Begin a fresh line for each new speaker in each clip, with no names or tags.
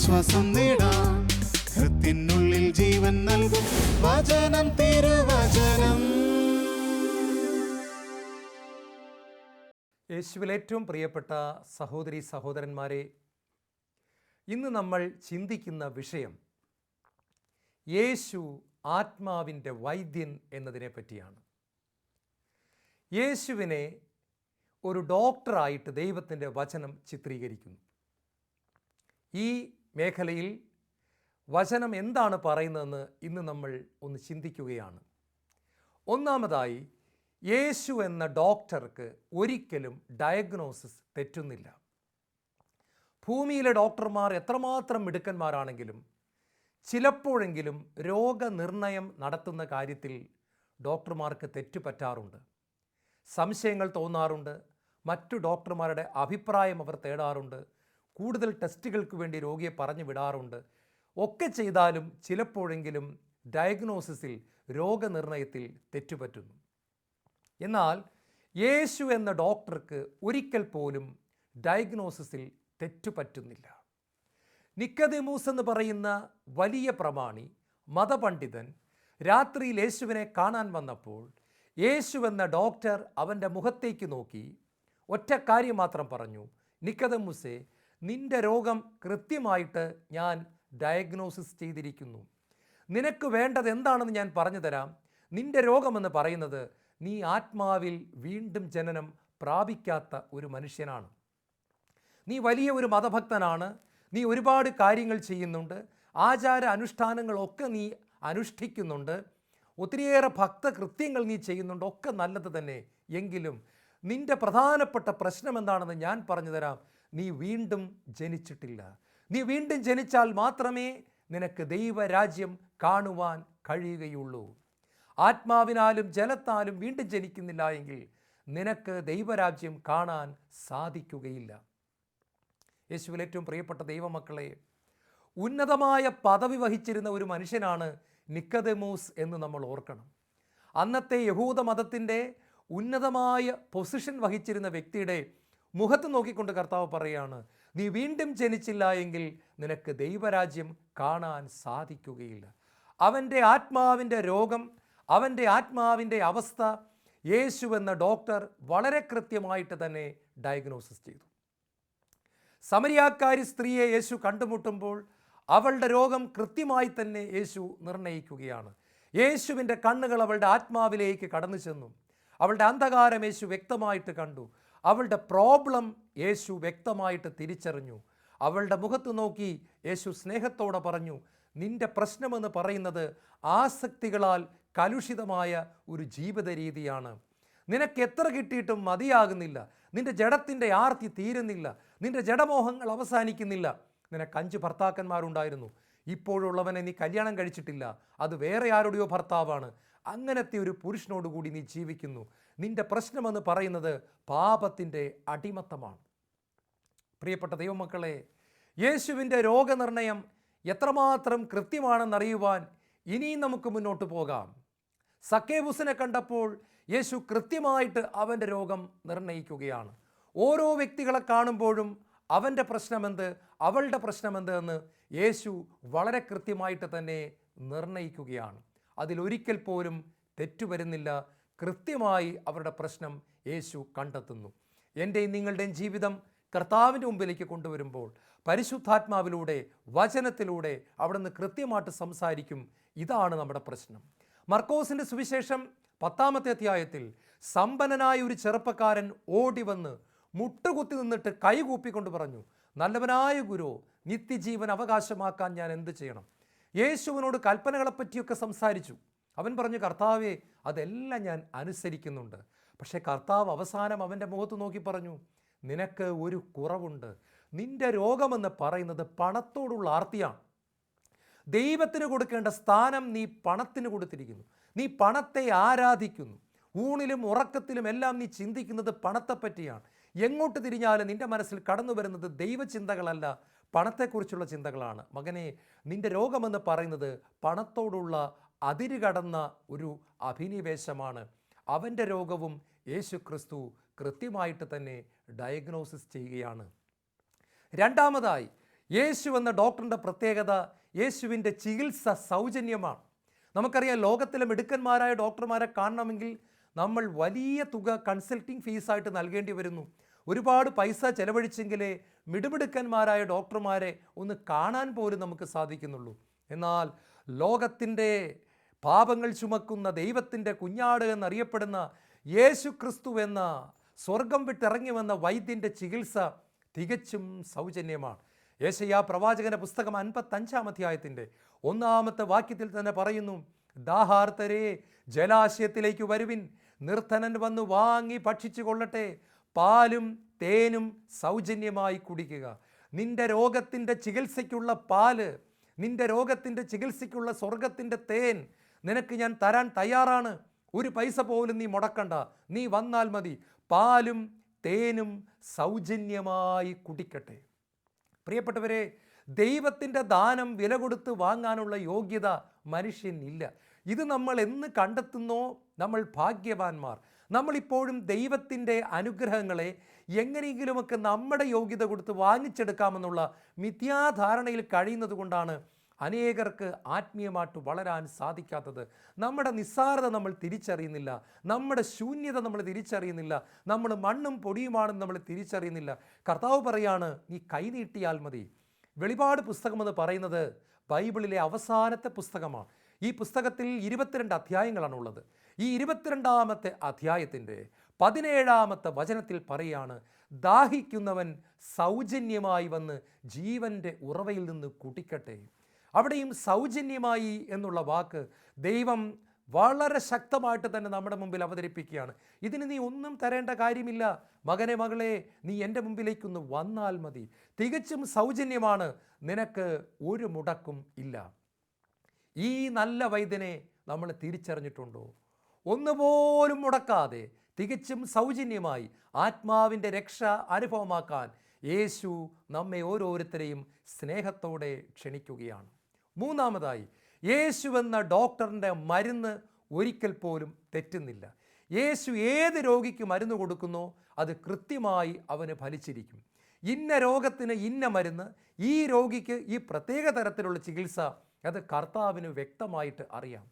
ആശ്വാസം നേടാം. ഹൃത്തിനുള്ളിൽ ജീവൻ നൽകും വചനം, തിരുവചനം.
യേശുവിൽ ഏറ്റവും പ്രിയപ്പെട്ട സഹോദരി സഹോദരന്മാരെ, ഇന്ന് നമ്മൾ ചിന്തിക്കുന്ന വിഷയം യേശു ആത്മാവിൻ്റെ വൈദ്യൻ എന്നതിനെ പറ്റിയാണ്. യേശുവിനെ ഒരു ഡോക്ടറായിട്ട് ദൈവത്തിൻ്റെ വചനം ചിത്രീകരിക്കുന്നു. ഈ മേഖലയിൽ വചനം എന്താണ് പറയുന്നതെന്ന് ഇന്ന് നമ്മൾ ഒന്ന് ചിന്തിക്കുകയാണ്. ഒന്നാമതായി, യേശു എന്ന ഡോക്ടർക്ക് ഒരിക്കലും ഡയഗ്നോസിസ് തെറ്റുന്നില്ല. ഭൂമിയിലെ ഡോക്ടർമാർ എത്രമാത്രം മിടുക്കന്മാരാണെങ്കിലും ചിലപ്പോഴെങ്കിലും രോഗനിർണയം നടത്തുന്ന കാര്യത്തിൽ ഡോക്ടർമാർക്ക് തെറ്റുപറ്റാറുണ്ട്. സംശയങ്ങൾ തോന്നാറുണ്ട്. മറ്റു ഡോക്ടർമാരുടെ അഭിപ്രായം അവർ തേടാറുണ്ട്. കൂടുതൽ ടെസ്റ്റുകൾക്ക് വേണ്ടി രോഗിയെ പറഞ്ഞു വിടാറുണ്ട്. ഒക്കെ ചെയ്താലും ചിലപ്പോഴെങ്കിലും ഡയഗ്നോസിസിൽ, രോഗനിർണയത്തിൽ തെറ്റുപറ്റുന്നു. എന്നാൽ യേശു എന്ന ഡോക്ടർക്ക് ഒരിക്കൽ പോലും ഡയഗ്നോസിസിൽ തെറ്റുപറ്റുന്നില്ല. നിക്കോദെമൂസ് എന്ന് പറയുന്ന വലിയ പ്രമാണി, മതപണ്ഡിതൻ, രാത്രിയിൽ യേശുവിനെ കാണാൻ വന്നപ്പോൾ യേശു എന്ന ഡോക്ടർ അവൻ്റെ മുഖത്തേക്ക് നോക്കി ഒറ്റ കാര്യം മാത്രം പറഞ്ഞു: നിക്കോദെമൂസേ, നിന്റെ രോഗം കൃത്യമായിട്ട് ഞാൻ ഡയഗ്നോസിസ് ചെയ്തിരിക്കുന്നു. നിനക്ക് വേണ്ടത് എന്താണെന്ന് ഞാൻ പറഞ്ഞു തരാം. നിന്റെ രോഗമെന്ന് പറയുന്നത് നീ ആത്മാവിൽ വീണ്ടും ജനനം പ്രാപിക്കാത്ത ഒരു മനുഷ്യനാണ്. നീ വലിയ ഒരു മതഭക്തനാണ്. നീ ഒരുപാട് കാര്യങ്ങൾ ചെയ്യുന്നുണ്ട്. ആചാര അനുഷ്ഠാനങ്ങളൊക്കെ നീ അനുഷ്ഠിക്കുന്നുണ്ട്. ഒത്തിരിയേറെ ഭക്തകൃത്യങ്ങൾ നീ ചെയ്യുന്നുണ്ട്. ഒക്കെ നല്ലത് തന്നെ. എങ്കിലും നിന്റെ പ്രധാനപ്പെട്ട പ്രശ്നം എന്താണെന്ന് ഞാൻ പറഞ്ഞു തരാം. നീ വീണ്ടും ജനിച്ചിട്ടില്ല. നീ വീണ്ടും ജനിച്ചാൽ മാത്രമേ നിനക്ക് ദൈവരാജ്യം കാണുവാൻ കഴിയുകയുള്ളൂ. ആത്മാവിനാലും ജലത്താലും വീണ്ടും ജനിക്കുന്നില്ല എങ്കിൽ നിനക്ക് ദൈവരാജ്യം കാണാൻ സാധിക്കുകയില്ല. യേശുവിൽ ഏറ്റവും പ്രിയപ്പെട്ട ദൈവമക്കളെ, ഉന്നതമായ പദവി വഹിച്ചിരുന്ന ഒരു മനുഷ്യനാണ് നിക്കോദെമൂസ് എന്ന് നമ്മൾ ഓർക്കണം. അന്നത്തെ യഹൂദ മതത്തിൻ്റെ ഉന്നതമായ പൊസിഷൻ വഹിച്ചിരുന്ന വ്യക്തിയുടെ മുഖത്ത് നോക്കിക്കൊണ്ട് കർത്താവ് പറയുകയാണ്: നീ വീണ്ടും ജനിച്ചില്ല എങ്കിൽ നിനക്ക് ദൈവരാജ്യം കാണാൻ സാധിക്കുകയില്ല. അവൻ്റെ ആത്മാവിൻ്റെ രോഗം, അവൻ്റെ ആത്മാവിൻ്റെ അവസ്ഥ യേശു എന്ന ഡോക്ടർ വളരെ കൃത്യമായിട്ട് തന്നെ ഡയഗ്നോസിസ് ചെയ്തു. സമരിയാക്കാരി സ്ത്രീയെ യേശു കണ്ടുമുട്ടുമ്പോൾ അവളുടെ രോഗം കൃത്യമായി തന്നെ യേശു നിർണയിക്കുകയാണ്. യേശുവിൻ്റെ കണ്ണുകൾ അവളുടെ ആത്മാവിലേക്ക് കടന്നു ചെന്നു. അവളുടെ അന്ധകാരം യേശു വ്യക്തമായിട്ട് കണ്ടു. അവളുടെ പ്രോബ്ലം യേശു വ്യക്തമായിട്ട് തിരിച്ചറിഞ്ഞു. അവളുടെ മുഖത്ത് നോക്കി യേശു സ്നേഹത്തോടെ പറഞ്ഞു: നിന്റെ പ്രശ്നമെന്ന് പറയുന്നത് ആസക്തികളാൽ കലുഷിതമായ ഒരു ജീവിത രീതിയാണ്. നിനക്ക് എത്ര കിട്ടിയിട്ടും മതിയാകുന്നില്ല. നിന്റെ ജഡത്തിൻ്റെ ആർത്തി തീരുന്നില്ല. നിന്റെ ജഡമോഹങ്ങൾ അവസാനിക്കുന്നില്ല. നിനക്ക് 5 ഭർത്താക്കന്മാരുണ്ടായിരുന്നു. ഇപ്പോഴുള്ളവനെ നീ കല്യാണം കഴിച്ചിട്ടില്ല. അത് വേറെ ആരുടെയോ ഭർത്താവാണ്. അങ്ങനത്തെ ഒരു പുരുഷനോടുകൂടി നീ ജീവിക്കുന്നു. നിന്റെ പ്രശ്നമെന്ന് പറയുന്നത് പാപത്തിൻ്റെ അടിമത്തമാണ്. പ്രിയപ്പെട്ട ദൈവമക്കളെ, യേശുവിൻ്റെ രോഗനിർണയം എത്രമാത്രം കൃത്യമാണെന്നറിയുവാൻ ഇനിയും നമുക്ക് മുന്നോട്ട് പോകാം. സക്കേവൂസിനെ കണ്ടപ്പോൾ യേശു കൃത്യമായിട്ട് അവൻ്റെ രോഗം നിർണയിക്കുകയാണ്. ഓരോ വ്യക്തികളെ കാണുമ്പോഴും അവൻ്റെ പ്രശ്നമെന്ത്, അവളുടെ പ്രശ്നമെന്ത് എന്ന് യേശു വളരെ കൃത്യമായിട്ട് തന്നെ നിർണയിക്കുകയാണ്. അതിലൊരിക്കൽ പോലും തെറ്റുവരുന്നില്ല. കൃത്യമായി അവരുടെ പ്രശ്നം യേശു കണ്ടെത്തുന്നു. എൻ്റെയും നിങ്ങളുടെയും ജീവിതം കർത്താവിൻ്റെ മുമ്പിലേക്ക് കൊണ്ടുവരുമ്പോൾ പരിശുദ്ധാത്മാവിലൂടെ, വചനത്തിലൂടെ അവിടുന്ന് കൃത്യമായിട്ട് സംസാരിക്കും. ഇതാണ് നമ്മുടെ പ്രശ്നം. മർക്കോസിൻ്റെ സുവിശേഷം 10-ാമത്തെ അധ്യായത്തിൽ സമ്പന്നനായ ഒരു ചെറുപ്പക്കാരൻ ഓടി വന്ന് മുട്ടുകുത്തി നിന്നിട്ട് കൈകൂപ്പിക്കൊണ്ട് പറഞ്ഞു: നല്ലവനായ ഗുരു, നിത്യജീവൻ അവകാശമാക്കാൻ ഞാൻ എന്ത് ചെയ്യണം? യേശുവിനോട് കൽപ്പനകളെപ്പറ്റിയൊക്കെ സംസാരിച്ചു. അവൻ പറഞ്ഞു: കർത്താവേ, അതെല്ലാം ഞാൻ അനുസരിക്കുന്നുണ്ട്. പക്ഷേ കർത്താവ് അവസാനം അവൻ്റെ മുഖത്ത് നോക്കി പറഞ്ഞു: നിനക്ക് ഒരു കുറവുണ്ട്. നിന്റെ രോഗമെന്ന് പറയുന്നത് പണത്തോടുള്ള ആർത്തിയാണ്. ദൈവത്തിന് കൊടുക്കേണ്ട സ്ഥാനം നീ പണത്തിന് കൊടുത്തിരിക്കുന്നു. നീ പണത്തെ ആരാധിക്കുന്നു. ഊണിലും ഉറക്കത്തിലും എല്ലാം നീ ചിന്തിക്കുന്നത് പണത്തെപ്പറ്റിയാണ്. എങ്ങോട്ട് തിരിഞ്ഞാലും നിൻ്റെ മനസ്സിൽ കടന്നു വരുന്നത് ദൈവചിന്തകളല്ല, പണത്തെക്കുറിച്ചുള്ള ചിന്തകളാണ്. മകനെ, നിൻ്റെ രോഗമെന്ന് പറയുന്നത് പണത്തോടുള്ള അതിരുകടന്ന ഒരു അഭിനിവേശമാണ്. അവൻ്റെ രോഗവും യേശു ക്രിസ്തു കൃത്യമായിട്ട് തന്നെ ഡയഗ്നോസിസ് ചെയ്യുകയാണ്. രണ്ടാമതായി, യേശു എന്ന ഡോക്ടറിൻ്റെ പ്രത്യേകത, യേശുവിൻ്റെ ചികിത്സ സൗജന്യമാണ്. നമുക്കറിയാം, ലോകത്തിലെ മിടുക്കന്മാരായ ഡോക്ടർമാരെ കാണണമെങ്കിൽ നമ്മൾ വലിയ തുക കൺസൾട്ടിങ് ഫീസായിട്ട് നൽകേണ്ടി വരുന്നു. ഒരുപാട് പൈസ ചെലവഴിച്ചെങ്കിലേ മിടുമിടുക്കന്മാരായ ഡോക്ടർമാരെ ഒന്ന് കാണാൻ പോലും നമുക്ക് സാധിക്കുന്നുള്ളൂ. എന്നാൽ ലോകത്തിൻ്റെ പാപങ്ങൾ ചുമക്കുന്ന ദൈവത്തിൻ്റെ കുഞ്ഞാട് എന്നറിയപ്പെടുന്ന യേശു ക്രിസ്തു എന്ന സ്വർഗം വിട്ടിറങ്ങി വന്ന വൈദ്യൻ്റെ ചികിത്സ തികച്ചും സൗജന്യമാണ്. യേശയ്യാ പ്രവാചകന്റെ പുസ്തകം 55-ാം അധ്യായത്തിൻ്റെ 1-ാമത്തെ വാക്യത്തിൽ തന്നെ പറയുന്നു, ദാഹാർത്തരെ ജലാശയത്തിലേക്ക് വരുവിൻ, നിർധനൻ വന്നു വാങ്ങി ഭക്ഷിച്ചു കൊള്ളട്ടെ, പാലും തേനും സൗജന്യമായി കുടിക്കുക. നിന്റെ രോഗത്തിൻ്റെ ചികിത്സയ്ക്കുള്ള പാല്, നിന്റെ രോഗത്തിൻ്റെ ചികിത്സയ്ക്കുള്ള സ്വർഗത്തിൻ്റെ തേൻ നിനക്ക് ഞാൻ തരാൻ തയ്യാറാണ്. ഒരു പൈസ പോലും നീ മുടക്കണ്ട, നീ വന്നാൽ മതി. പാലും തേനും സൗജന്യമായി കുടിക്കട്ടെ. പ്രിയപ്പെട്ടവരെ, ദൈവത്തിൻ്റെ ദാനം വില കൊടുത്ത് വാങ്ങാനുള്ള യോഗ്യത മനുഷ്യനില്ല. ഇത് നമ്മൾ എന്ന് കണ്ടെത്തുന്നോ നമ്മൾ ഭാഗ്യവാന്മാർ. നമ്മളിപ്പോഴും ദൈവത്തിൻ്റെ അനുഗ്രഹങ്ങളെ എങ്ങനെയെങ്കിലുമൊക്കെ നമ്മുടെ യോഗ്യത കൊടുത്ത് വാങ്ങിച്ചെടുക്കാമെന്നുള്ള മിഥ്യാധാരണയിൽ കഴിയുന്നത് കൊണ്ടാണ് അനേകർക്ക് ആത്മീയമായിട്ട് വളരാൻ സാധിക്കാത്തത്. നമ്മുടെ നിസ്സാരത നമ്മൾ തിരിച്ചറിയുന്നില്ല, നമ്മുടെ ശൂന്യത നമ്മൾ തിരിച്ചറിയുന്നില്ല, നമ്മൾ മണ്ണും പൊടിയുമാണെന്ന് നമ്മൾ തിരിച്ചറിയുന്നില്ല. കർത്താവ് പറയാണ്, നീ കൈനീട്ടിയാൽ മതി. വെളിപാട് പുസ്തകമെന്ന് പറയുന്നത് ബൈബിളിലെ അവസാനത്തെ പുസ്തകമാണ്. ഈ പുസ്തകത്തിൽ 22 അധ്യായങ്ങളാണുള്ളത്. ഈ 22-ാമത്തെ അധ്യായത്തിൻ്റെ 17-ാമത്തെ വചനത്തിൽ പറയാണ്, ദാഹിക്കുന്നവൻ സൗജന്യമായി വന്ന് ജീവൻ്റെ ഉറവയിൽ നിന്ന് കുടിക്കട്ടെ. അവിടെയും സൗജന്യമായി എന്നുള്ള വാക്ക് ദൈവം വളരെ ശക്തമായിട്ട് തന്നെ നമ്മുടെ മുമ്പിൽ അവതരിപ്പിക്കുകയാണ്. ഇതിന് നീ ഒന്നും തരേണ്ട കാര്യമില്ല, മകനെ മകളെ, നീ എൻ്റെ മുമ്പിലേക്കൊന്ന് വന്നാൽ മതി. തികച്ചും സൗജന്യമാണ്, നിനക്ക് ഒരു മുടക്കും ഇല്ല. ഈ നല്ല വൈദ്യനെ നമ്മൾ തിരിച്ചറിഞ്ഞിട്ടുണ്ടോ? ഒന്നുപോലും മുടക്കാതെ തികച്ചും സൗജന്യമായി ആത്മാവിൻ്റെ രക്ഷ അനുഭവമാക്കാൻ യേശു നമ്മെ ഓരോരുത്തരെയും സ്നേഹത്തോടെ ക്ഷണിക്കുകയാണ്. മൂന്നാമതായി, യേശു എന്ന ഡോക്ടറിൻ്റെ മരുന്ന് ഒരിക്കൽ പോലും തെറ്റുന്നില്ല. യേശു ഏത് രോഗിക്ക് മരുന്ന് കൊടുക്കുന്നോ അത് കൃത്യമായി അവന് ഫലിച്ചിരിക്കും. ഇന്ന രോഗത്തിന് ഇന്ന മരുന്ന്, ഈ രോഗിക്ക് ഈ പ്രത്യേക തരത്തിലുള്ള ചികിത്സ, അത് കർത്താവിന് വ്യക്തമായിട്ട് അറിയാം.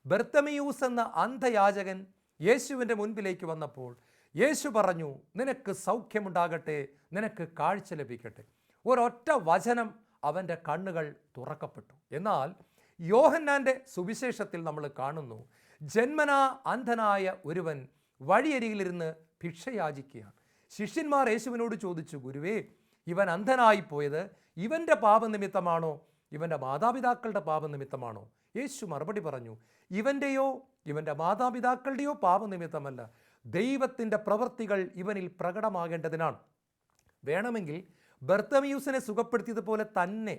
ബർത്തമിയൂസ് എന്ന അന്ധയാചകൻ യേശുവിൻ്റെ മുൻപിലേക്ക് വന്നപ്പോൾ യേശു പറഞ്ഞു, നിനക്ക് സൗഖ്യമുണ്ടാകട്ടെ, നിനക്ക് കാഴ്ച ലഭിക്കട്ടെ. ഒരൊറ്റ വചനം അവൻ്റെ കണ്ണുകൾ തുറക്കപ്പെട്ടു. എന്നാൽ യോഹന്നാൻ്റെ സുവിശേഷത്തിൽ നമ്മൾ കാണുന്നു, ജന്മനാ അന്ധനായ ഒരുവൻ വഴിയരികിലിരുന്ന് ഭിക്ഷ യാചിക്കുകയാണ്. ശിഷ്യന്മാർ യേശുവിനോട് ചോദിച്ചു, ഗുരുവേ, ഇവൻ അന്ധനായിപ്പോയത് ഇവൻ്റെ പാപനിമിത്തമാണോ ഇവൻ്റെ മാതാപിതാക്കളുടെ പാപനിമിത്തമാണോ? യേശു മറുപടി പറഞ്ഞു, ഇവൻ്റെയോ ഇവൻ്റെ മാതാപിതാക്കളുടെയോ പാപനിമിത്തമല്ല, ദൈവത്തിൻ്റെ പ്രവൃത്തികൾ ഇവനിൽ പ്രകടമാകേണ്ടതിനാണ്. വേണമെങ്കിൽ ബർത്തമിയൂസിനെ സുഖപ്പെടുത്തിയതുപോലെ തന്നെ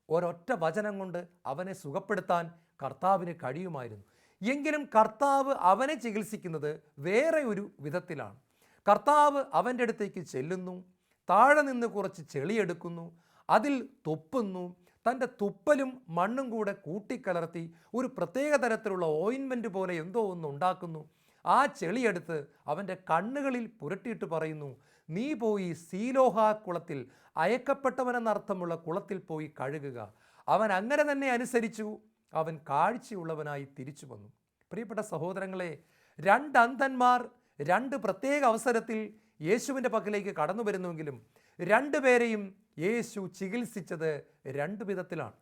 ഒരൊറ്റ വചനം കൊണ്ട് അവനെ സുഖപ്പെടുത്താൻ കർത്താവിന് കഴിയുമായിരുന്നു. എങ്കിലും കർത്താവ് അവനെ ചികിത്സിക്കുന്നത് വേറെ ഒരു വിധത്തിലാണ്. കർത്താവ് അവൻ്റെ അടുത്തേക്ക് ചെല്ലുന്നു, താഴെ നിന്ന് കുറച്ച് ചെളിയെടുക്കുന്നു, അതിൽ തുപ്പുന്നു, തൻ്റെ തുപ്പലും മണ്ണും കൂടെ കൂട്ടിക്കലർത്തി ഒരു പ്രത്യേക തരത്തിലുള്ള ഓയിൻമെൻറ്റ് പോലെ എന്തോ ഒന്ന് ഉണ്ടാക്കുന്നു. ആ ചെളിയെടുത്ത് അവൻ്റെ കണ്ണുകളിൽ പുരട്ടിയിട്ട് പറയുന്നു, നീ പോയി സീലോഹാ കുളത്തിൽ, അയക്കപ്പെട്ടവനെന്നർത്ഥമുള്ള കുളത്തിൽ പോയി കഴുകുക. അവൻ അങ്ങനെ തന്നെ അനുസരിച്ചു. അവൻ കാഴ്ചയുള്ളവനായി തിരിച്ചു വന്നു. പ്രിയപ്പെട്ട സഹോദരങ്ങളെ, 2 അന്ധന്മാർ 2 പ്രത്യേക അവസരത്തിൽ യേശുവിൻ്റെ പക്കലേക്ക് കടന്നു വരുന്നുവെങ്കിലും 2 പേരെയും യേശു ചികിത്സിച്ചത് 2 വിധത്തിലാണ്.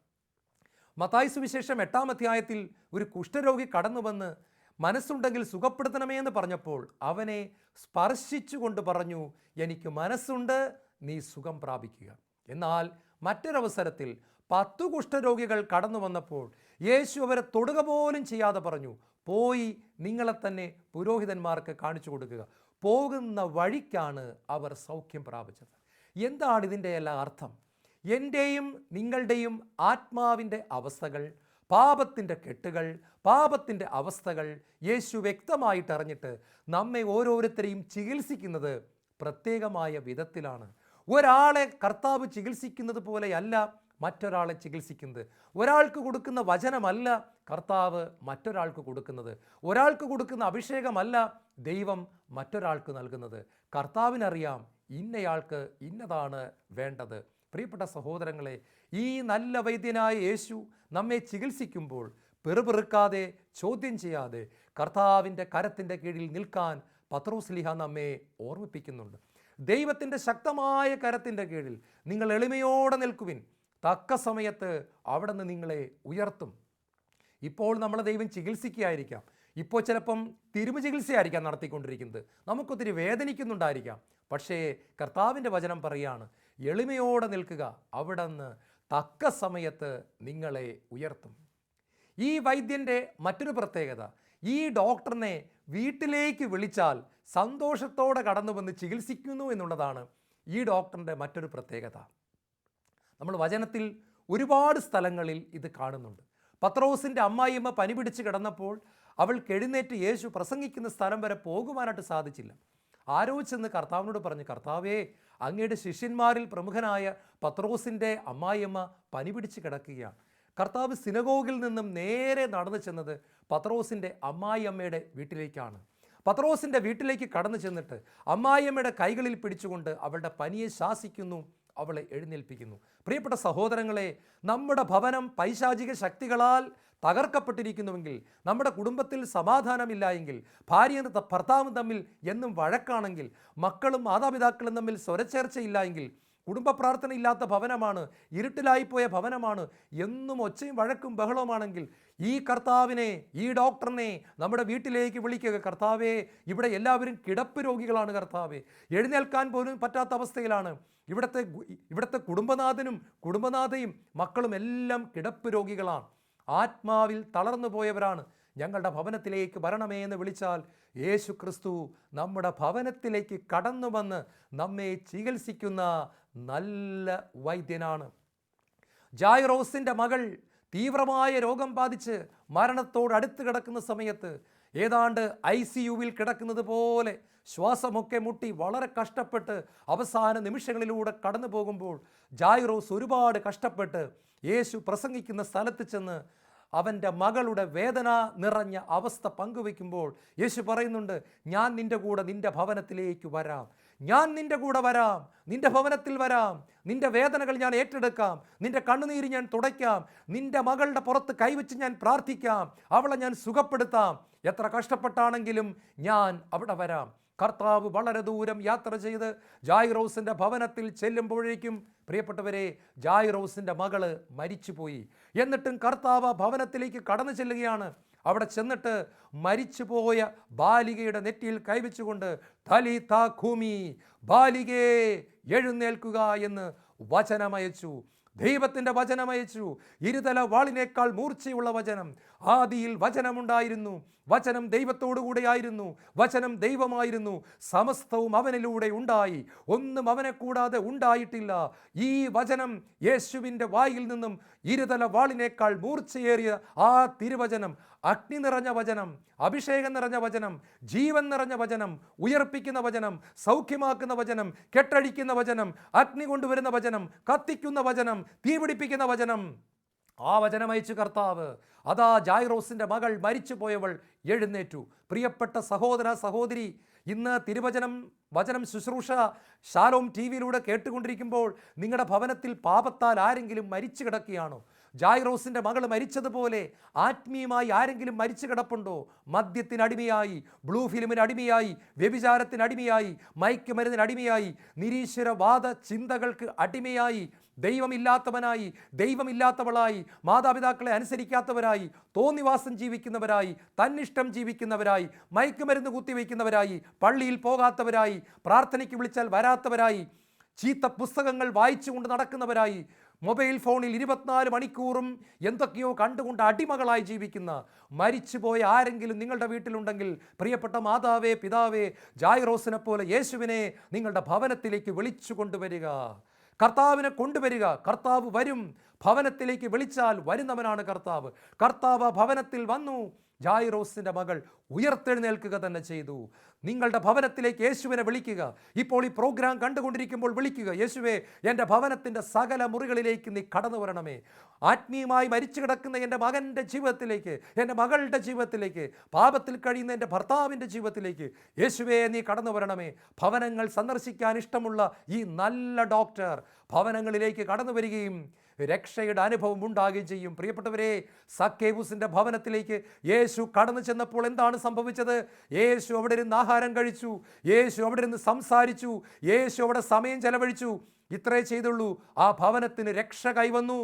മത്തായി സുവിശേഷം 8-ാം അധ്യായത്തിൽ ഒരു കുഷ്ഠരോഗി കടന്നു വന്ന് മനസ്സുണ്ടെങ്കിൽ സുഖപ്പെടുത്തണമേ എന്ന് പറഞ്ഞപ്പോൾ അവനെ സ്പർശിച്ചുകൊണ്ട് പറഞ്ഞു, എനിക്ക് മനസ്സുണ്ട്, നീ സുഖം പ്രാപിക്കുക. എന്നാൽ മറ്റൊരവസരത്തിൽ 10 കുഷ്ഠരോഗികൾ കടന്നു വന്നപ്പോൾ യേശു അവരെ തൊടുക പോലും ചെയ്യാതെ പറഞ്ഞു, പോയി നിങ്ങളെ തന്നെ പുരോഹിതന്മാർക്ക് കാണിച്ചു കൊടുക്കുക. പോകുന്ന വഴിക്കാണ് അവർ സൗഖ്യം പ്രാപിച്ചത്. എന്താണ് ഇതിൻ്റെ എല്ലാ അർത്ഥം? എൻ്റെയും നിങ്ങളുടെയും ആത്മാവിൻ്റെ അവസ്ഥകൾ, പാപത്തിൻ്റെ കെട്ടുകൾ, പാപത്തിൻ്റെ അവസ്ഥകൾ യേശു വ്യക്തമായിട്ട് അറിഞ്ഞിട്ട് നമ്മെ ഓരോരുത്തരെയും ചികിത്സിക്കുന്നത് പ്രത്യേകമായ വിധത്തിലാണ്. ഒരാളെ കർത്താവ് ചികിത്സിക്കുന്നത് പോലെയല്ല മറ്റൊരാളെ ചികിത്സിക്കുന്നത്. ഒരാൾക്ക് കൊടുക്കുന്ന വചനമല്ല കർത്താവ് മറ്റൊരാൾക്ക് കൊടുക്കുന്നത്. ഒരാൾക്ക് കൊടുക്കുന്ന അഭിഷേകമല്ല ദൈവം മറ്റൊരാൾക്ക് നൽകുന്നത്. കർത്താവിനറിയാം ഇന്നയാൾക്ക് ഇന്നതാണ് വേണ്ടത്. പ്രിയപ്പെട്ട സഹോദരങ്ങളെ, ഈ നല്ല വൈദ്യനായ യേശു നമ്മെ ചികിത്സിക്കുമ്പോൾ പെറുപെറുക്കാതെ, ചോദ്യം ചെയ്യാതെ കർത്താവിൻ്റെ കരത്തിൻ്റെ കീഴിൽ നിൽക്കാൻ പത്രോസ്ലീഹ നമ്മെ ഓർമ്മിപ്പിക്കുന്നുണ്ട്. ദൈവത്തിൻ്റെ ശക്തമായ കരത്തിൻ്റെ കീഴിൽ നിങ്ങൾ എളിമയോടെ നിൽക്കുവിൻ, തക്ക സമയത്ത് അവിടെ നിന്ന് നിങ്ങളെ ഉയർത്തും. ഇപ്പോൾ നമ്മളെ ദൈവം ചികിത്സിക്കുകയായിരിക്കാം, ഇപ്പോൾ ചിലപ്പം തിരുമു ചികിത്സയായിരിക്കാം നടത്തിക്കൊണ്ടിരിക്കുന്നത്, നമുക്കൊത്തിരി വേദനിക്കുന്നുണ്ടായിരിക്കാം. പക്ഷേ കർത്താവിൻ്റെ വചനം പറയാണ്, എളിമയോടെ നിൽക്കുക, അവിടെ നിന്ന് തക്ക സമയത്ത് നിങ്ങളെ ഉയർത്തും. ഈ വൈദ്യൻ്റെ മറ്റൊരു പ്രത്യേകത, ഈ ഡോക്ടറിനെ വീട്ടിലേക്ക് വിളിച്ചാൽ സന്തോഷത്തോടെ കടന്നു വന്ന് ചികിത്സിക്കുന്നു എന്നുള്ളതാണ് ഈ ഡോക്ടറിൻ്റെ മറ്റൊരു പ്രത്യേകത. നമ്മൾ വചനത്തിൽ ഒരുപാട് സ്ഥലങ്ങളിൽ ഇത് കാണുന്നുണ്ട്. പത്രോസിൻ്റെ അമ്മായിയമ്മ പനി പിടിച്ച് കിടന്നപ്പോൾ അവൾക്ക് എഴുന്നേറ്റ് യേശു പ്രസംഗിക്കുന്ന സ്ഥലം വരെ പോകുവാനായിട്ട് സാധിച്ചില്ല. ആരോ ചെന്ന് കർത്താവിനോട് പറഞ്ഞു, കർത്താവേ, അങ്ങയുടെ ശിഷ്യന്മാരിൽ പ്രമുഖനായ പത്രോസിൻ്റെ അമ്മായിയമ്മ പനി പിടിച്ച് കിടക്കുകയാണ്. കർത്താവ് സിനഗോഗിൽ നിന്നും നേരെ നടന്നു ചെന്നത് പത്രോസിൻ്റെ അമ്മായിയമ്മയുടെ വീട്ടിലേക്കാണ്. പത്രോസിൻ്റെ വീട്ടിലേക്ക് കടന്നു ചെന്നിട്ട് അമ്മായിയമ്മയുടെ കൈകളിൽ പിടിച്ചുകൊണ്ട് അവളുടെ പനിയെ ശാസിക്കുന്നു, അവളെ എഴുന്നേൽപ്പിക്കുന്നു. പ്രിയപ്പെട്ട സഹോദരങ്ങളെ, നമ്മുടെ ഭവനം പൈശാചിക ശക്തികളാൽ തകർക്കപ്പെട്ടിരിക്കുന്നുവെങ്കിൽ, നമ്മുടെ കുടുംബത്തിൽ സമാധാനമില്ല എങ്കിൽ, ഭാര്യയും ഭർത്താവും തമ്മിൽ എന്നും വഴക്കാണെങ്കിൽ, മക്കളും മാതാപിതാക്കളും തമ്മിൽ സ്വരച്ചേർച്ചയില്ല എങ്കിൽ, കുടുംബ പ്രാർത്ഥന ഇല്ലാത്ത ഭവനമാണ്, ഇരുട്ടിലായിപ്പോയ ഭവനമാണ്, എന്നും ഒച്ചയും വഴക്കും ബഹളവുമാണെങ്കിൽ, ഈ കർത്താവിനെ, ഈ ഡോക്ടറിനെ നമ്മുടെ വീട്ടിലേക്ക് വിളിക്കുക. കർത്താവേ, ഇവിടെ എല്ലാവരും കിടപ്പ് രോഗികളാണ്. കർത്താവേ, എഴുന്നേൽക്കാൻ പോലും പറ്റാത്ത അവസ്ഥയിലാണ്. ഇവിടുത്തെ കുടുംബനാഥയും മക്കളും എല്ലാം കിടപ്പ് രോഗികളാണ്, ആത്മാവിൽ തളർന്നു പോയവരാണ്. ഞങ്ങളുടെ ഭവനത്തിലേക്ക് വരണമേ എന്ന് വിളിച്ചാൽ യേശു ക്രിസ്തു നമ്മുടെ ഭവനത്തിലേക്ക് കടന്നു വന്ന് നമ്മെ ചികിത്സിക്കുന്ന നല്ല വൈദ്യനാണ്. ജായിറോസിൻ്റെ മകൾ തീവ്രമായ രോഗം ബാധിച്ച് മരണത്തോട് അടുത്ത് കിടക്കുന്ന സമയത്ത്, ഏതാണ്ട് ICUവിൽ കിടക്കുന്നത് പോലെ ശ്വാസമൊക്കെ മുട്ടി വളരെ കഷ്ടപ്പെട്ട് അവസാന നിമിഷങ്ങളിലൂടെ കടന്നു പോകുമ്പോൾ ജായിറോസ് ഒരുപാട് കഷ്ടപ്പെട്ട് യേശു പ്രസംഗിക്കുന്ന സ്ഥലത്ത് ചെന്ന് അവൻ്റെ മകളുടെ വേദന നിറഞ്ഞ അവസ്ഥ പങ്കുവയ്ക്കുമ്പോൾ യേശു പറയുന്നുണ്ട്, ഞാൻ നിൻ്റെ കൂടെ നിൻ്റെ ഭവനത്തിലേക്ക് വരാം, ഞാൻ നിൻ്റെ കൂടെ വരാം, നിൻ്റെ ഭവനത്തിൽ വരാം, നിൻ്റെ വേദനകൾ ഞാൻ ഏറ്റെടുക്കാം, നിൻ്റെ കണ്ണുനീര് ഞാൻ തുടയ്ക്കാം, നിൻ്റെ മകളുടെ പുറത്ത് കൈവച്ച് ഞാൻ പ്രാർത്ഥിക്കാം, അവളെ ഞാൻ സുഖപ്പെടുത്താം, എത്ര കഷ്ടപ്പെട്ടാണെങ്കിലും ഞാൻ അവിടെ വരാം. കർത്താവ് വളരെ ദൂരം യാത്ര ചെയ്ത് ജായിറോസിൻ്റെ ഭവനത്തിൽ ചെല്ലുമ്പോഴേക്കും പ്രിയപ്പെട്ടവരെ, ജായിറോസിൻ്റെ മകള് മരിച്ചുപോയി. എന്നിട്ടും കർത്താവ് ഭവനത്തിലേക്ക് കടന്നു ചെല്ലുകയാണ്. അവിടെ ചെന്നിട്ട് മരിച്ചുപോയ ബാലികയുടെ നെറ്റിയിൽ കൈവച്ചുകൊണ്ട് തലീതാ ഖൂമി, ബാലികേ എഴുന്നേൽക്കുക എന്ന് വചനമയച്ചു. ദൈവത്തിൻ്റെ വചനമയച്ചു. ഇരുതല വാളിനേക്കാൾ മൂർച്ചയുള്ള വചനം. ആദിയിൽ വചനമുണ്ടായിരുന്നു, വചനം ദൈവത്തോടു കൂടെയായിരുന്നു, വചനം ദൈവമായിരുന്നു, സമസ്തവും അവനിലൂടെ ഉണ്ടായി, ഒന്നും അവനെ കൂടാതെ ഉണ്ടായിട്ടില്ല. ഈ വചനം യേശുവിൻ്റെ വായിൽ നിന്നും ഇരുതല വാളിനേക്കാൾ മൂർച്ചയേറിയ ആ തിരുവചനം, അഗ്നി നിറഞ്ഞ വചനം, അഭിഷേകം നിറഞ്ഞ വചനം, ജീവൻ നിറഞ്ഞ വചനം, ഉയർപ്പിക്കുന്ന വചനം, സൗഖ്യമാക്കുന്ന വചനം, കെട്ടഴിക്കുന്ന വചനം, അഗ്നി കൊണ്ടുവരുന്ന വചനം, കത്തിക്കുന്ന വചനം, തീപിടിപ്പിക്കുന്ന വചനം, ആ വചനം അയച്ചു കർത്താവ്. അതാ ജായിറോസിൻ്റെ മകൾ മരിച്ചുപോയവൾ എഴുന്നേറ്റു. പ്രിയപ്പെട്ട സഹോദര സഹോദരി, ഇന്ന് വചനം ശുശ്രൂഷ ഷാലോം TV-യിലൂടെ കേട്ടുകൊണ്ടിരിക്കുമ്പോൾ നിങ്ങളുടെ ഭവനത്തിൽ പാപത്താൽ ആരെങ്കിലും മരിച്ചു കിടക്കുകയാണോ? ജായിറോസിൻ്റെ മകൾ മരിച്ചതുപോലെ ആത്മീയമായി ആരെങ്കിലും മരിച്ചു കിടപ്പുണ്ടോ? മദ്യത്തിനടിമയായി, ബ്ലൂ ഫിലിമിന് അടിമയായി, വ്യഭിചാരത്തിനടിമയായി, മയക്കുമരുന്നിന് അടിമയായി, നിരീശ്വരവാദ ചിന്തകൾക്ക് അടിമയായി, ദൈവമില്ലാത്തവനായി, ദൈവമില്ലാത്തവളായി, മാതാപിതാക്കളെ അനുസരിക്കാത്തവരായി, തോന്നിവാസം ജീവിക്കുന്നവരായി, തന്നിഷ്ടം ജീവിക്കുന്നവരായി, മയക്കുമരുന്ന് കുത്തിവയ്ക്കുന്നവരായി, പള്ളിയിൽ പോകാത്തവരായി, പ്രാർത്ഥനയ്ക്ക് വിളിച്ചാൽ വരാത്തവരായി, ചീത്ത പുസ്തകങ്ങൾ വായിച്ചുകൊണ്ട് നടക്കുന്നവരായി, മൊബൈൽ ഫോണിൽ 24 മണിക്കൂറും എന്തൊക്കെയോ കണ്ടുകൊണ്ട് അടിമകളായി ജീവിക്കുന്ന മരിച്ചുപോയ ആരെങ്കിലും നിങ്ങളുടെ വീട്ടിലുണ്ടെങ്കിൽ, പ്രിയപ്പെട്ട മാതാവേ, പിതാവേ, ജായിറോസിനെ പോലെ യേശുവിനെ നിങ്ങളുടെ ഭവനത്തിലേക്ക് വിളിച്ചു കൊണ്ടുവരിക. കർത്താവിനെ കൊണ്ടുവരിക. കർത്താവ് വരും. ഭവനത്തിലേക്ക് വിളിച്ചാൽ വരുന്നവനാണ് കർത്താവ്. കർത്താവ് ഭവനത്തിൽ വന്നു. ജായിറോസിൻ്റെ മകൾ ഉയർത്തെഴുന്നേൽക്കുക തന്നെ ചെയ്തു. നിങ്ങളുടെ ഭവനത്തിലേക്ക് യേശുവിനെ വിളിക്കുക. ഇപ്പോൾ ഈ പ്രോഗ്രാം കണ്ടുകൊണ്ടിരിക്കുമ്പോൾ വിളിക്കുക, യേശുവേ, എൻ്റെ ഭവനത്തിൻ്റെ സകല മുറികളിലേക്ക് നീ കടന്നു വരണമേ. ആത്മീയമായി മരിച്ചു കിടക്കുന്ന എൻ്റെ മകൻ്റെ ജീവിതത്തിലേക്ക്, എൻ്റെ മകളുടെ ജീവിതത്തിലേക്ക്, പാപത്തിൽ കഴിയുന്ന എൻ്റെ ഭർത്താവിൻ്റെ ജീവിതത്തിലേക്ക് യേശുവേ നീ കടന്നു വരണമേ. ഭവനങ്ങൾ സന്ദർശിക്കാൻ ഇഷ്ടമുള്ള ഈ നല്ല ഡോക്ടർ ഭവനങ്ങളിലേക്ക് കടന്നു വരികയും രക്ഷയുടെ അനുഭവം ഉണ്ടാകുകയും ചെയ്യും. പ്രിയപ്പെട്ടവരെ, സക്കേവൂസിൻ്റെ ഭവനത്തിലേക്ക് യേശു കടന്നു ചെന്നപ്പോൾ എന്താണ് സംഭവിച്ചത്? യേശു അവിടെ ഇരുന്ന് ആഹാരം കഴിച്ചു, യേശു അവിടെ ഇരുന്ന് സംസാരിച്ചു, യേശു അവിടെ സമയം ചെലവഴിച്ചു. ഇത്രേ ചെയ്തുള്ളൂ. ആ ഭവനത്തിന് രക്ഷ കൈവന്നു.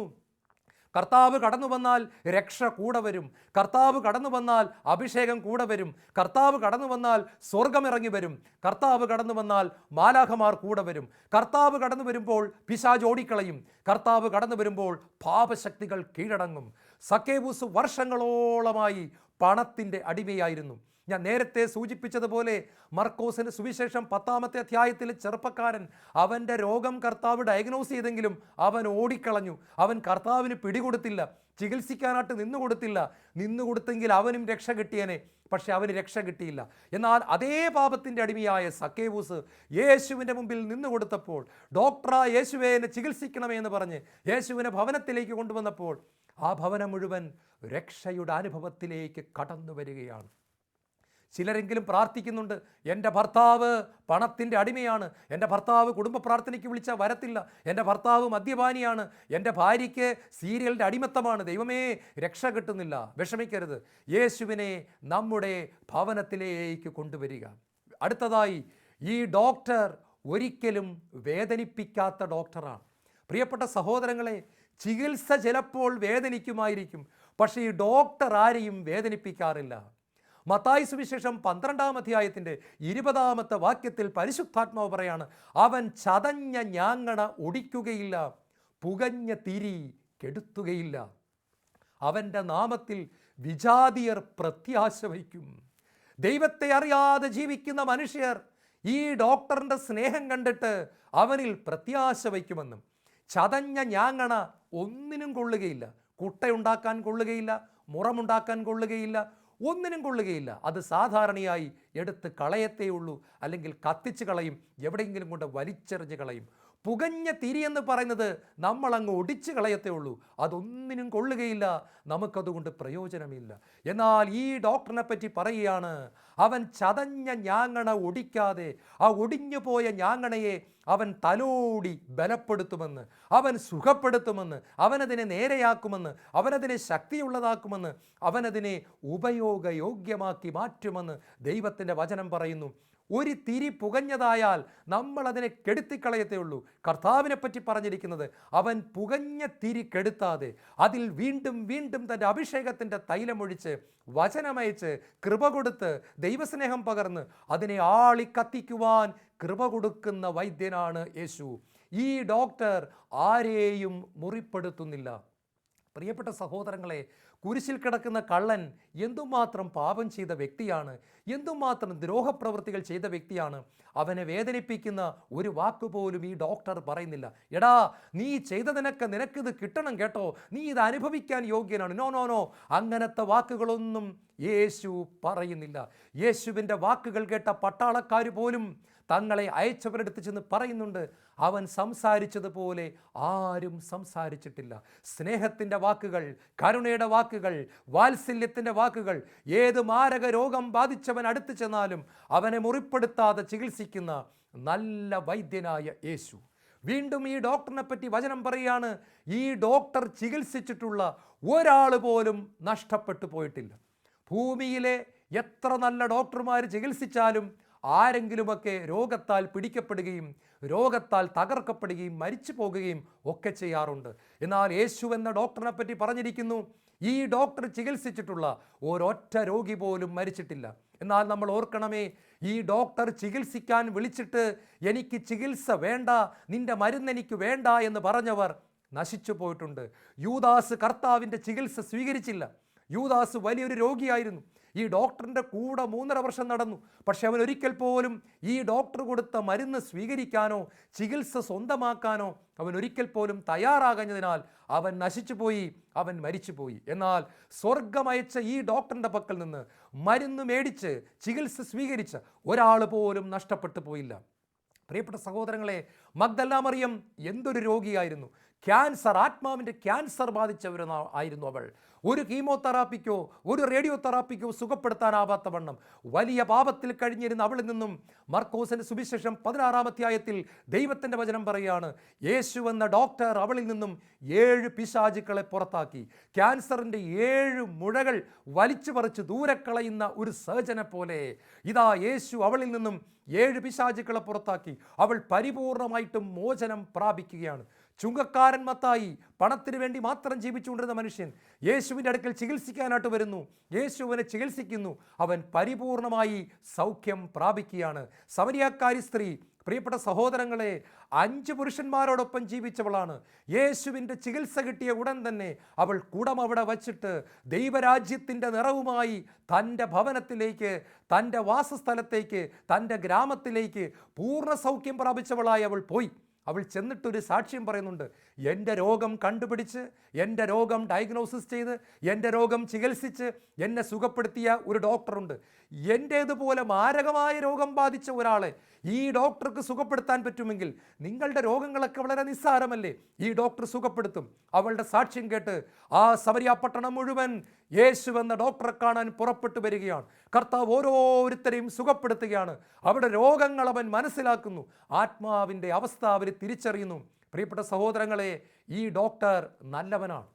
കർത്താവ് കടന്നു വന്നാൽ രക്ഷ കൂടെ വരും. കർത്താവ് കടന്നു വന്നാൽ അഭിഷേകം കൂടെ വരും. കർത്താവ് കടന്നു വന്നാൽ സ്വർഗമിറങ്ങി വരും. കർത്താവ് കടന്നു വന്നാൽ മാലാഖമാർ കൂടെ വരും. കർത്താവ് കടന്നു വരുമ്പോൾ പിശാച് ഓടിക്കളയും. കർത്താവ് കടന്നു വരുമ്പോൾ പാപശക്തികൾ കീഴടങ്ങും. സക്കേവൂസ് വർഷങ്ങളോളമായി പണത്തിൻ്റെ അടിമയായിരുന്നു. ഞാൻ നേരത്തെ സൂചിപ്പിച്ചതുപോലെ മർക്കോസിൻ്റെ സുവിശേഷം 10-ാമത്തെ അധ്യായത്തിൽ ചെറുപ്പക്കാരൻ, അവൻ്റെ രോഗം കർത്താവ് ഡയഗ്നോസ് ചെയ്തെങ്കിലും അവൻ ഓടിക്കളഞ്ഞു. അവൻ കർത്താവിന് പിടികൊടുത്തില്ല, ചികിത്സിക്കാനായിട്ട് നിന്നുകൊടുത്തെങ്കിൽ അവനും രക്ഷ കിട്ടിയനെ. പക്ഷെ അവന് രക്ഷ കിട്ടിയില്ല. എന്നാൽ അതേ പാപത്തിൻ്റെ അടിമയായ സക്കേവൂസ് യേശുവിൻ്റെ മുമ്പിൽ നിന്നുകൊടുത്തപ്പോൾ, ഡോക്ടറാ യേശുവേ എന്നെ ചികിത്സിക്കണമേ എന്ന് പറഞ്ഞ് യേശുവിനെ ഭവനത്തിലേക്ക് കൊണ്ടുവന്നപ്പോൾ ആ ഭവനം മുഴുവൻ രക്ഷയുടെ അനുഭവത്തിലേക്ക് കടന്നു വരികയാണ്. ചിലരെങ്കിലും പ്രാർത്ഥിക്കുന്നുണ്ട്, എൻ്റെ ഭർത്താവ് പണത്തിൻ്റെ അടിമയാണ്, എൻ്റെ ഭർത്താവ് കുടുംബ പ്രാർത്ഥനയ്ക്ക് വിളിച്ചാൽ വരത്തില്ല, എൻ്റെ ഭർത്താവ് മദ്യപാനിയാണ്, എൻ്റെ ഭാര്യയ്ക്ക് സീരിയലിൻ്റെ അടിമത്തമാണ്, ദൈവമേ രക്ഷ കിട്ടുന്നില്ല. വിഷമിക്കരുത്, യേശുവിനെ നമ്മുടെ ഭവനത്തിലേക്ക് കൊണ്ടുവരിക. അടുത്തതായി, ഈ ഡോക്ടർ ഒരിക്കലും വേദനിപ്പിക്കാത്ത ഡോക്ടറാണ്. പ്രിയപ്പെട്ട സഹോദരങ്ങളെ, ചികിത്സ ചിലപ്പോൾ വേദനിക്കുമായിരിക്കും, പക്ഷേ ഈ ഡോക്ടർ ആരെയും വേദനിപ്പിക്കാറില്ല. മത്തായി സുവിശേഷം 12-ാം അധ്യായത്തിൻ്റെ 20-ാമത്തെ വാക്യത്തിൽ പരിശുദ്ധാത്മാവ് പറയാണ്, അവൻ ചതഞ്ഞ ഞാങ്ങണ ഒടിക്കുകയില്ല, പുകഞ്ഞ തിരി കെടുത്തുകയില്ല, അവൻ്റെ നാമത്തിൽ വിജാതിയർ പ്രത്യാശ വയ്ക്കും. ദൈവത്തെ അറിയാതെ ജീവിക്കുന്ന മനുഷ്യർ ഈ ഡോക്ടറിൻ്റെ സ്നേഹം കണ്ടിട്ട് അവനിൽ പ്രത്യാശ വയ്ക്കുമെന്നും. ചതഞ്ഞ ഞാങ്ങണ ഒന്നിനും കൊള്ളുകയില്ല, കുട്ടയുണ്ടാക്കാൻ കൊള്ളുകയില്ല, മുറമുണ്ടാക്കാൻ കൊള്ളുകയില്ല, ഒന്നിനും കൊള്ളുകയില്ല. അത് സാധാരണയായി എടുത്ത് കളയത്തേ ഉള്ളൂ, അല്ലെങ്കിൽ കത്തിച്ച് കളയും, എവിടെയെങ്കിലും കൊണ്ട് വലിച്ചെറിഞ്ഞ് കളയും. പുകഞ്ഞ തിരി എന്ന് പറയുന്നത് നമ്മളങ്ങ് ഒടിച്ച് കളയത്തേ ഉള്ളൂ, അതൊന്നിനും കൊള്ളുകയില്ല, നമുക്കതുകൊണ്ട് പ്രയോജനമില്ല. എന്നാൽ ഈ ഡോക്ടറിനെ പറ്റി പറയുകയാണ്, അവൻ ചതഞ്ഞ ഞാങ്ങണ ഒടിക്കാതെ ആ ഒടിഞ്ഞു പോയ ഞാങ്ങണയെ അവൻ തലോടി ബലപ്പെടുത്തുമെന്ന്, അവൻ സുഖപ്പെടുത്തുമെന്ന്, അവനതിനെ നേരെയാക്കുമെന്ന്, അവനതിനെ ശക്തിയുള്ളതാക്കുമെന്ന്, അവനതിനെ ഉപയോഗയോഗ്യമാക്കി മാറ്റുമെന്ന് ദൈവത്തിൻ്റെ വചനം പറയുന്നു. ഒരു തിരി പുകഞ്ഞതായാൽ നമ്മളതിനെ കെടുത്തിക്കളയത്തേ ഉള്ളൂ. കർത്താവിനെ പറ്റി പറഞ്ഞിരിക്കുന്നത്, അവൻ പുകഞ്ഞ തിരി കെടുത്താതെ അതിൽ വീണ്ടും വീണ്ടും തൻ്റെ അഭിഷേകത്തിൻ്റെ തൈലമൊഴിച്ച്, വചനമയച്ച്, കൃപ കൊടുത്ത്, ദൈവസ്നേഹം പകർന്ന് അതിനെ ആളിക്കത്തിക്കുവാൻ കൃപ കൊടുക്കുന്ന വൈദ്യനാണ് യേശു. ഈ ഡോക്ടർ ആരെയും മുറിപ്പെടുത്തുന്നില്ല. പ്രിയപ്പെട്ട സഹോദരങ്ങളെ, കുരിശിൽ കിടക്കുന്ന കള്ളൻ എന്തുമാത്രം പാപം ചെയ്ത വ്യക്തിയാണ്, എന്തുമാത്രം ദ്രോഹപ്രവൃത്തികൾ ചെയ്ത വ്യക്തിയാണ്. അവനെ വേദനിപ്പിക്കുന്ന ഒരു വാക്കുപോലും ഈ ഡോക്ടർ പറയുന്നില്ല. എടാ, നീ ചെയ്തതിനൊക്കെ നിനക്കിത് കിട്ടണം കേട്ടോ, നീ ഇത് അനുഭവിക്കാൻ യോഗ്യനാണ്. നോ നോ നോ, അങ്ങനത്തെ വാക്കുകളൊന്നും യേശു പറയുന്നില്ല. യേശുവിൻ്റെ വാക്കുകൾ കേട്ട പട്ടാളക്കാർ പോലും തങ്ങളെ അയച്ചവരെടുത്ത് ചെന്ന് പറയുന്നുണ്ട്, അവൻ സംസാരിച്ചതുപോലെ ആരും സംസാരിച്ചിട്ടില്ല. സ്നേഹത്തിൻ്റെ വാക്കുകൾ, കരുണയുടെ വാക്കുകൾ, വാത്സല്യത്തിൻ്റെ വാക്കുകൾ, ഏത് മാരക രോഗം ബാധിച്ചവൻ അടുത്ത് ചെന്നാലും അവനെ മുറിപ്പെടുത്താതെ ചികിത്സിക്കുന്ന നല്ല വൈദ്യനായ യേശു. വീണ്ടും ഈ ഡോക്ടറിനെ പറ്റി വചനം പറയുകയാണ്, ഈ ഡോക്ടർ ചികിത്സിച്ചിട്ടുള്ള ഒരാൾ പോലും നഷ്ടപ്പെട്ടു പോയിട്ടില്ല. ഭൂമിയിലെ എത്ര നല്ല ഡോക്ടർമാർ ചികിത്സിച്ചാലും ആരെങ്കിലുമൊക്കെ രോഗത്താൽ പിടിക്കപ്പെടുകയും രോഗത്താൽ തകർക്കപ്പെടുകയും മരിച്ചു പോകുകയും ഒക്കെ ചെയ്യാറുണ്ട്. എന്നാൽ യേശു എന്ന ഡോക്ടറിനെ പറ്റി പറഞ്ഞിരിക്കുന്നു, ഈ ഡോക്ടർ ചികിത്സിച്ചിട്ടുള്ള ഒരൊറ്റ രോഗി പോലും മരിച്ചിട്ടില്ല. എന്നാൽ നമ്മൾ ഓർക്കണമേ, ഈ ഡോക്ടർ ചികിത്സിക്കാൻ വിളിച്ചിട്ട് എനിക്ക് ചികിത്സ വേണ്ട, നിന്റെ മരുന്ന് എനിക്ക് വേണ്ട എന്ന് പറഞ്ഞവർ നശിച്ചു പോയിട്ടുണ്ട്. യൂദാസ് കർത്താവിൻ്റെ ചികിത്സ സ്വീകരിച്ചില്ല. യൂദാസ് വലിയൊരു രോഗിയായിരുന്നു. ഈ ഡോക്ടറിൻ്റെ കൂടെ 3.5 വർഷം നടന്നു. പക്ഷെ അവൻ ഒരിക്കൽ പോലും ഈ ഡോക്ടർ കൊടുത്ത മരുന്ന് സ്വീകരിക്കാനോ ചികിത്സ സ്വന്തമാക്കാനോ അവൻ ഒരിക്കൽ പോലും തയ്യാറാകാഞ്ഞതിനാൽ അവൻ നശിച്ചുപോയി, അവൻ മരിച്ചുപോയി. എന്നാൽ സ്വർഗമയച്ച ഈ ഡോക്ടറിൻ്റെ പക്കൽ നിന്ന് മരുന്ന് മേടിച്ച് ചികിത്സ സ്വീകരിച്ച ഒരാൾ പോലും നഷ്ടപ്പെട്ടു പോയില്ല. പ്രിയപ്പെട്ട സഹോദരങ്ങളെ, മഗ്ദലന മറിയം എന്തൊരു രോഗിയായിരുന്നു. ക്യാൻസർ, ആത്മാവിൻ്റെ ക്യാൻസർ ബാധിച്ചവരായിരുന്നു അവൾ. ഒരു കീമോതെറാപ്പിക്കോ ഒരു റേഡിയോ തെറാപ്പിക്കോ സുഖപ്പെടുത്താനാവാത്ത വണ്ണം വലിയ പാപത്തിൽ കഴിഞ്ഞിരുന്ന അവളിൽ നിന്നും മർക്കോസിൻ്റെ സുവിശേഷം 16-ാം അധ്യായത്തിൽ ദൈവത്തിൻ്റെ വചനം പറയുകയാണ്, യേശു എന്ന ഡോക്ടർ അവളിൽ നിന്നും 7 പിശാചുക്കളെ പുറത്താക്കി. ക്യാൻസറിൻ്റെ 7 മുഴകൾ വലിച്ചു പറിച്ച് ദൂരെ കളയുന്ന ഒരു സർജനെ പോലെ ഇതാ യേശു അവളിൽ നിന്നും 7 പിശാചുക്കളെ പുറത്താക്കി. അവൾ പരിപൂർണമായിട്ടും മോചനം പ്രാപിക്കുകയാണ്. ചുങ്കക്കാരൻ മത്തായി പണത്തിന് വേണ്ടി മാത്രം ജീവിച്ചുകൊണ്ടിരുന്ന മനുഷ്യൻ യേശുവിൻ്റെ അടുക്കൽ ചികിത്സിക്കാനായിട്ട് വരുന്നു. യേശുവിനെ ചികിത്സിക്കുന്നു. അവൻ പരിപൂർണമായി സൗഖ്യം പ്രാപിക്കുകയാണ്. സമരിയാക്കാരി സ്ത്രീ, പ്രിയപ്പെട്ട സഹോദരങ്ങളെ, 5 പുരുഷന്മാരോടൊപ്പം ജീവിച്ചവളാണ്. യേശുവിൻ്റെ ചികിത്സ കിട്ടിയ ഉടൻ തന്നെ അവൾ കുടം അവിടെ വച്ചിട്ട് ദൈവരാജ്യത്തിൻ്റെ നിറവുമായി തൻ്റെ ഭവനത്തിലേക്ക്, തൻ്റെ വാസസ്ഥലത്തേക്ക്, തൻ്റെ ഗ്രാമത്തിലേക്ക് പൂർണ്ണ സൗഖ്യം പ്രാപിച്ചവളായി അവൾ പോയി. അവൾ ചെന്നിട്ടൊരു സാക്ഷ്യം പറയുന്നുണ്ട്, എൻ്റെ രോഗം കണ്ടുപിടിച്ച്, എൻ്റെ രോഗം ഡയഗ്നോസിസ് ചെയ്ത്, എൻ്റെ രോഗം ചികിത്സിച്ച് എന്നെ സുഖപ്പെടുത്തിയ ഒരു ഡോക്ടറുണ്ട്. എൻ്റേതുപോലെ മാരകമായ രോഗം ബാധിച്ച ഒരാളെ ഈ ഡോക്ടർക്ക് സുഖപ്പെടുത്താൻ പറ്റുമെങ്കിൽ നിങ്ങളുടെ രോഗങ്ങളൊക്കെ വളരെ നിസ്സാരമല്ലേ, ഈ ഡോക്ടർ സുഖപ്പെടുത്തും. അവളുടെ സാക്ഷ്യം കേട്ട് ആ സമരിയ പട്ടണം മുഴുവൻ യേശു എന്ന ഡോക്ടറെ കാണാൻ പുറപ്പെട്ടു വരികയാണ്. കർത്താവ് ഓരോരുത്തരെയും സുഖപ്പെടുത്തുകയാണ്. അവരുടെ രോഗങ്ങൾ അവൻ മനസ്സിലാക്കുന്നു. ആത്മാവിൻ്റെ അവസ്ഥ അവർ തിരിച്ചറിയുന്നു. പ്രിയപ്പെട്ട സഹോദരങ്ങളെ, ഈ ഡോക്ടർ നല്ലവനാണ്.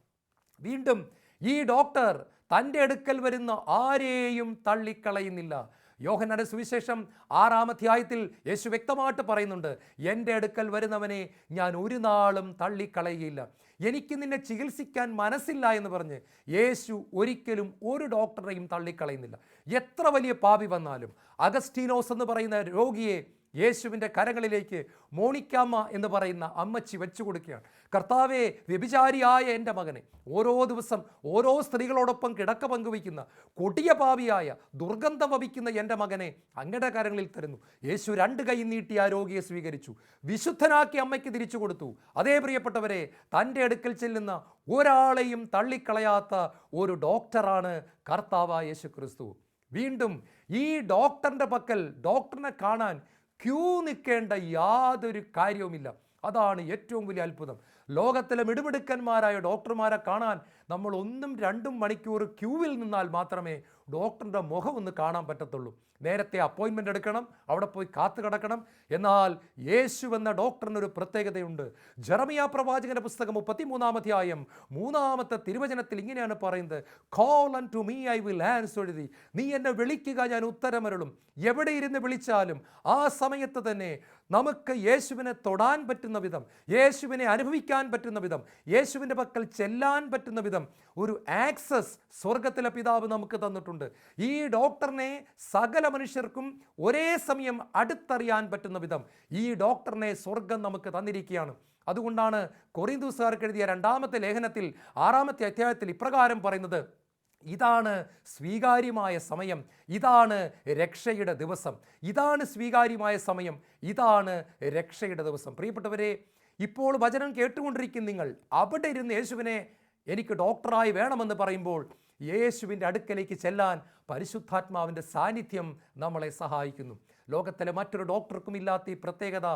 വീണ്ടും ഈ ഡോക്ടർ തൻ്റെ അടുക്കൽ വരുന്ന ആരെയും തള്ളിക്കളയുന്നില്ല. യോഹന്നാന്റെ സുവിശേഷം 6-ാം അധ്യായത്തിൽ യേശു വ്യക്തമായിട്ട് പറയുന്നുണ്ട്, എൻ്റെ അടുക്കൽ വരുന്നവനെ ഞാൻ ഒരു നാളും തള്ളിക്കളയുകയില്ല. എനിക്ക് നിന്നെ ചികിത്സിക്കാൻ മനസ്സില്ല എന്ന് പറഞ്ഞ് യേശു ഒരിക്കലും ഒരു ഡോക്ടറെയും തള്ളിക്കളയുന്നില്ല. എത്ര വലിയ പാപി വന്നാലും അഗസ്റ്റീനോസ് എന്ന് പറയുന്ന രോഗിയെ യേശുവിൻ്റെ കരങ്ങളിലേക്ക് മോണിക്കാമ്മ എന്ന് പറയുന്ന അമ്മച്ചി വെച്ചു കൊടുക്കുകയാണ്. കർത്താവേ, വ്യഭിചാരിയായ എൻ്റെ മകനെ, ഓരോ ദിവസം ഓരോ സ്ത്രീകളോടൊപ്പം കിടക്ക പങ്കുവയ്ക്കുന്ന കൊടിയ പാപിയായ ദുർഗന്ധം വമിക്കുന്ന എൻ്റെ മകനെ അങ്ങയുടെ കരങ്ങളിൽ തരുന്നു. യേശു 2 കൈ നീട്ടി ആ രോഗിയെ സ്വീകരിച്ചു, വിശുദ്ധനാക്കി അമ്മയ്ക്ക് തിരിച്ചു കൊടുത്തു. അതേ പ്രിയപ്പെട്ടവരെ, തൻ്റെ അടുക്കൽ ചെല്ലുന്ന ഒരാളെയും തള്ളിക്കളയാത്ത ഒരു ഡോക്ടറാണ് കർത്താവായ യേശു ക്രിസ്തു. വീണ്ടും ഈ ഡോക്ടറിൻ്റെ പക്കൽ ഡോക്ടറിനെ കാണാൻ ക്യൂ നിൽക്കേണ്ട യാതൊരു കാര്യവുമില്ല. അതാണ് ഏറ്റവും വലിയ അത്ഭുതം. ലോകത്തിലെ മിടുമിടുക്കന്മാരായ ഡോക്ടർമാരെ കാണാൻ നമ്മൾ 1-2 മണിക്കൂർ ക്യൂവിൽ നിന്നാൽ മാത്രമേ ഡോക്ടറിൻ്റെ മുഖം ഒന്ന് കാണാൻ പറ്റത്തുള്ളൂ. നേരത്തെ അപ്പോയിൻമെൻ്റ് എടുക്കണം, അവിടെ പോയി കാത്തു കിടക്കണം. എന്നാൽ യേശു എന്ന ഡോക്ടറിനൊരു പ്രത്യേകതയുണ്ട്. ജെറമിയ പ്രവാചകന്റെ പുസ്തകം 33-ാം അധ്യായം 3-ാമത്തെ തിരുവചനത്തിൽ ഇങ്ങനെയാണ് പറയുന്നത്, call unto me I will answer thee. നീ എന്നെ വിളിക്കുക, ഞാൻ ഉത്തരമരുളും. എവിടെ ഇരുന്ന് വിളിച്ചാലും ആ സമയത്ത് തന്നെ നമുക്ക് യേശുവിനെ തൊടാൻ പറ്റുന്ന വിധം, യേശുവിനെ അനുഭവിക്കാൻ പറ്റുന്ന വിധം, യേശുവിൻ്റെ പക്കൽ ചെല്ലാൻ പറ്റുന്ന വിധം ഒരു ആക്സസ് സ്വർഗത്തിലെ പിതാവ് നമുക്ക് തന്നിട്ടുണ്ട്. ഈ ഡോക്ടറിനെ സകല മനുഷ്യർക്കും ഒരേ സമയം അടുത്തറിയാൻ പറ്റുന്ന വിധം ഈ ഡോക്ടറിനെ സ്വർഗം നമുക്ക് തന്നിരിക്കുകയാണ്. അതുകൊണ്ടാണ് കൊറിന്തോസുകാർക്ക് എഴുതിയ 2-ാമത്തെ ലേഖനത്തിൽ 6-ാമത്തെ അധ്യായത്തിൽ ഇപ്രകാരം പറയുന്നത്, ഇതാണ് സ്വീകാര്യമായ സമയം, ഇതാണ് രക്ഷയുടെ ദിവസം, ഇതാണ് സ്വീകാര്യമായ സമയം, ഇതാണ് രക്ഷയുടെ ദിവസം. പ്രിയപ്പെട്ടവരെ, ഇപ്പോൾ വചനം കേട്ടുകൊണ്ടിരിക്കുന്ന നിങ്ങൾ അവിടെ ഇരുന്ന് യേശുവിനെ എനിക്ക് ഡോക്ടറായി വേണമെന്ന് പറയുമ്പോൾ യേശുവിൻ്റെ അടുക്കലേക്ക് ചെല്ലാൻ പരിശുദ്ധാത്മാവിൻ്റെ സാന്നിധ്യം നമ്മളെ സഹായിക്കുന്നു. ലോകത്തിലെ മറ്റൊരു ഡോക്ടർക്കും ഇല്ലാത്ത ഈ പ്രത്യേകത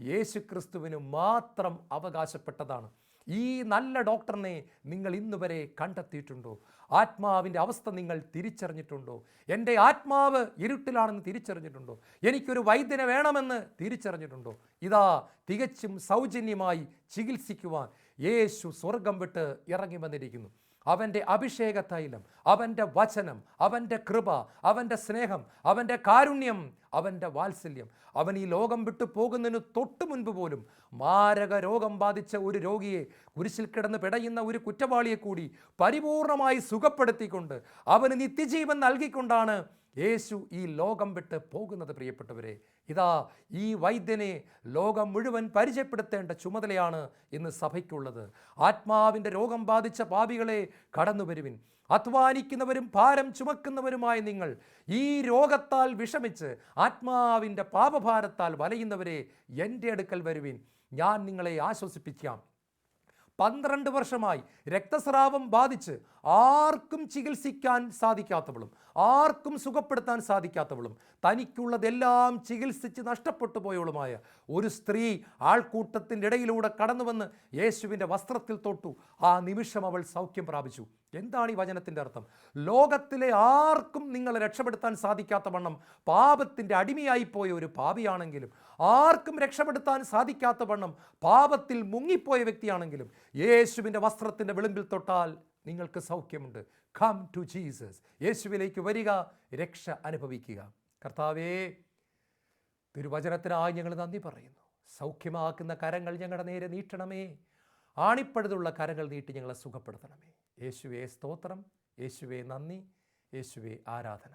യേശു ക്രിസ്തുവിന് മാത്രം അവകാശപ്പെട്ടതാണ്. ഈ നല്ല ഡോക്ടറിനെ നിങ്ങൾ ഇന്നുവരെ കണ്ടെത്തിയിട്ടുണ്ടോ? ആത്മാവിൻ്റെ അവസ്ഥ നിങ്ങൾ തിരിച്ചറിഞ്ഞിട്ടുണ്ടോ? എൻ്റെ ആത്മാവ് ഇരുട്ടിലാണെന്ന് തിരിച്ചറിഞ്ഞിട്ടുണ്ടോ? എനിക്കൊരു വൈദ്യനെ വേണമെന്ന് തിരിച്ചറിഞ്ഞിട്ടുണ്ടോ? ഇതാ തികച്ചും സൗജന്യമായി ചികിത്സിക്കുവാൻ യേശു സ്വർഗം വിട്ട് ഇറങ്ങി വന്നിരിക്കുന്നു. അവൻ്റെ അഭിഷേക തൈലം, അവൻ്റെ വചനം, അവൻ്റെ കൃപ, അവൻ്റെ സ്നേഹം, അവൻ്റെ കാരുണ്യം, അവൻ്റെ വാത്സല്യം. അവൻ ഈ ലോകം വിട്ടു പോകുന്നതിന് തൊട്ട് മുൻപ് പോലും മാരക രോഗം ബാധിച്ച ഒരു രോഗിയെ, കുരിശിൽ കിടന്ന് പിടയുന്ന ഒരു കുറ്റവാളിയെ കൂടി പരിപൂർണമായി സുഖപ്പെടുത്തിക്കൊണ്ട് അവന് നിത്യജീവൻ നൽകിക്കൊണ്ടാണ് യേശു ഈ ലോകം വിട്ട് പോകുന്നത്. പ്രിയപ്പെട്ടവരെ, ഇതാ ഈ വൈദ്യനെ ലോകം മുഴുവൻ പരിചയപ്പെടുത്തേണ്ട ചുമതലയാണ് ഇന്ന് സഭയ്ക്കുള്ളത്. ആത്മാവിൻ്റെ രോഗം ബാധിച്ച പാപികളെ കടന്നു വരുവിൻ. അധ്വാനിക്കുന്നവരും ഭാരം ചുമക്കുന്നവരുമായ നിങ്ങൾ, ഈ രോഗത്താൽ വിഷമിച്ച് ആത്മാവിൻ്റെ പാപഭാരത്താൽ വലയുന്നവരെ എൻ്റെ അടുക്കൽ വരുവിൻ, ഞാൻ നിങ്ങളെ ആശ്വസിപ്പിക്കാം. 12 വർഷമായി രക്തസ്രാവം ബാധിച്ച് ആർക്കും ചികിത്സിക്കാൻ സാധിക്കാത്തവളും ആർക്കും സുഖപ്പെടുത്താൻ സാധിക്കാത്തവളും തനിക്കുള്ളതെല്ലാം ചികിത്സിച്ച് നഷ്ടപ്പെട്ടു പോയവളുമായ ഒരു സ്ത്രീ ആൾക്കൂട്ടത്തിൻ്റെ ഇടയിലൂടെ കടന്നു വന്ന് യേശുവിൻ്റെ വസ്ത്രത്തിൽ തൊട്ടു. ആ നിമിഷം അവൾ സൗഖ്യം പ്രാപിച്ചു. എന്താണ് ഈ വചനത്തിൻ്റെ അർത്ഥം? ലോകത്തിലെ ആർക്കും നിങ്ങളെ രക്ഷപ്പെടുത്താൻ സാധിക്കാത്ത വണ്ണം പാപത്തിൻ്റെ അടിമയായിപ്പോയ ഒരു പാപിയാണെങ്കിലും, ആർക്കും രക്ഷപ്പെടുത്താൻ സാധിക്കാത്ത വണ്ണം പാപത്തിൽ മുങ്ങിപ്പോയ വ്യക്തിയാണെങ്കിലും, യേശുവിൻ്റെ വസ്ത്രത്തിൻ്റെ വിളിമ്പിൽ തൊട്ടാൽ നിങ്ങൾക്ക് സൗഖ്യമുണ്ട്. Come to Jesus. യേശുവിലേക്ക് വരിക, രക്ഷ അനുഭവിക്കുക. കർത്താവേ, തിരുവചനത്തിനായി ഞങ്ങൾ നന്ദി പറയുന്നു. സൗഖ്യമാക്കുന്ന കരങ്ങൾ ഞങ്ങളുടെ നേരെ നീട്ടണമേ. ആണിപ്പഴുതുള്ള കരങ്ങൾ നീട്ടി ഞങ്ങളെ സുഖപ്പെടുത്തണമേ. യേശുവേ സ്തോത്രം, യേശുവേ നന്ദി, യേശുവേ ആരാധന.